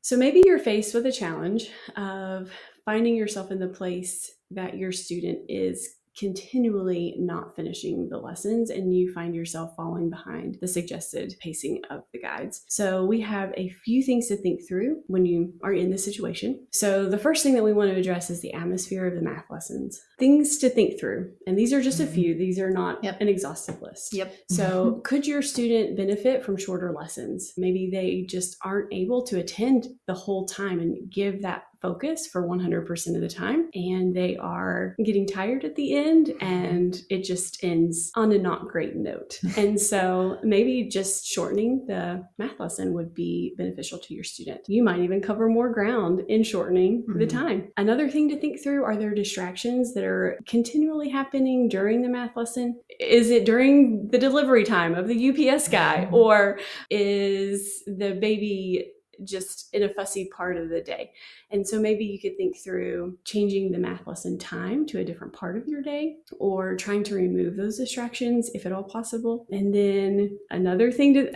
So maybe you're faced with a challenge of finding yourself in the place that your student is continually not finishing the lessons and you find yourself falling behind the suggested pacing of the guides. So we have a few things to think through when you are in this situation. So the first thing that we want to address is the atmosphere of the math lessons. Things to think through. And these are just a few. These are not an exhaustive list. So could your student benefit from shorter lessons? Maybe they just aren't able to attend the whole time and give that focus for 100% of the time, and they are getting tired at the end and it just ends on a not great note. And so maybe just shortening the math lesson would be beneficial to your student. You might even cover more ground in shortening the time. Another thing to think through, are there distractions that are continually happening during the math lesson? Is it during the delivery time of the UPS guy, or is the baby just in a fussy part of the day? And so maybe you could think through changing the math lesson time to a different part of your day, or trying to remove those distractions if at all possible. And then another thing to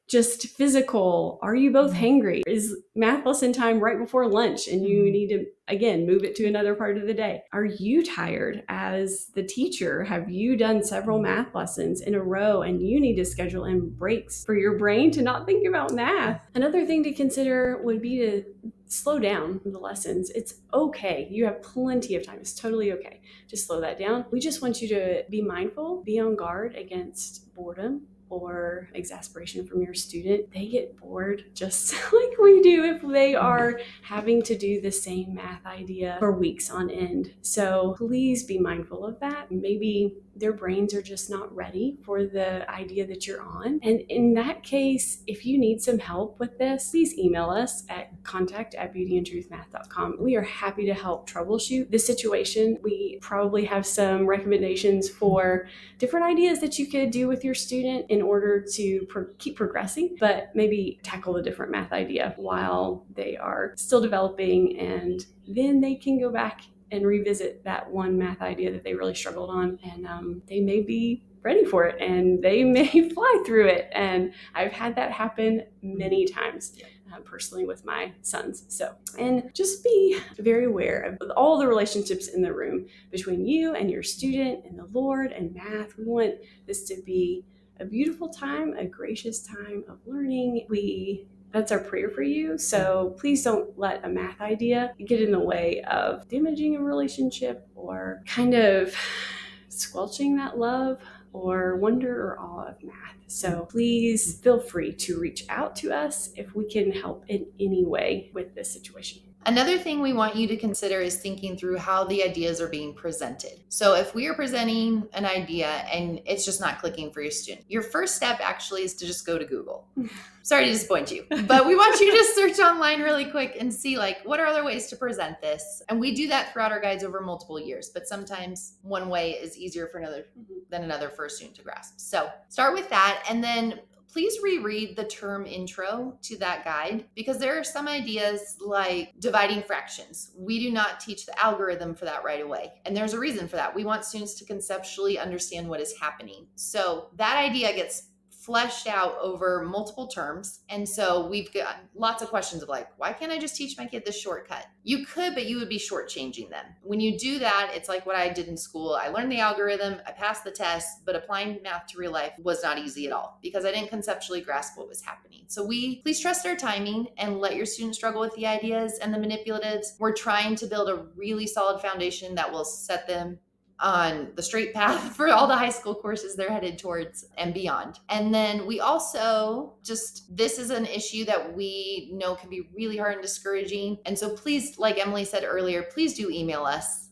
just physical. Are you both hangry? Is math lesson time right before lunch and you need to, again, move it to another part of the day? Are you tired as the teacher? Have you done several math lessons in a row and you need to schedule in breaks for your brain to not think about math? Another thing to consider would be to slow down the lessons. It's okay. You have plenty of time. It's totally okay. Just slow that down. We just want you to be mindful, be on guard against boredom or exasperation from your student. They get bored just like we do if they are having to do the same math idea for weeks on end. So please be mindful of that. Maybe their brains are just not ready for the idea that you're on. And in that case, if you need some help with this, please email us at contact@beautyandtruthmath.com. We are happy to help troubleshoot this situation. We probably have some recommendations for different ideas that you could do with your student in order to keep progressing, but maybe tackle a different math idea while they are still developing, and then they can go back and revisit that one math idea that they really struggled on, and they may be ready for it and they may fly through it. And I've had that happen many times. Personally with my sons. So, and just be very aware of all the relationships in the room between you and your student and the Lord and math. We want this to be a beautiful time, a gracious time of learning. That's our prayer for you. So please don't let a math idea get in the way of damaging a relationship or kind of squelching that love or wonder or awe of math. So please feel free to reach out to us if we can help in any way with this situation. Another thing we want you to consider is thinking through how the ideas are being presented. So if we are presenting an idea and it's just not clicking for your student, your first step actually is to just go to Google. Sorry to disappoint you, but we want you to search online really quick and see what are other ways to present this. And we do that throughout our guides over multiple years, but sometimes one way is easier for than another for a student to grasp. So start with that, and then please reread the term intro to that guide, because there are some ideas like dividing fractions. We do not teach the algorithm for that right away. And there's a reason for that. We want students to conceptually understand what is happening. So that idea gets fleshed out over multiple terms. And so we've got lots of questions of why can't I just teach my kid this shortcut? You could, but you would be shortchanging them. When you do that, it's like what I did in school. I learned the algorithm, I passed the test, but applying math to real life was not easy at all because I didn't conceptually grasp what was happening. So please trust our timing and let your students struggle with the ideas and the manipulatives. We're trying to build a really solid foundation that will set them on the straight path for all the high school courses they're headed towards and beyond. And then we also this is an issue that we know can be really hard and discouraging. And so please, like Emily said earlier, please do email us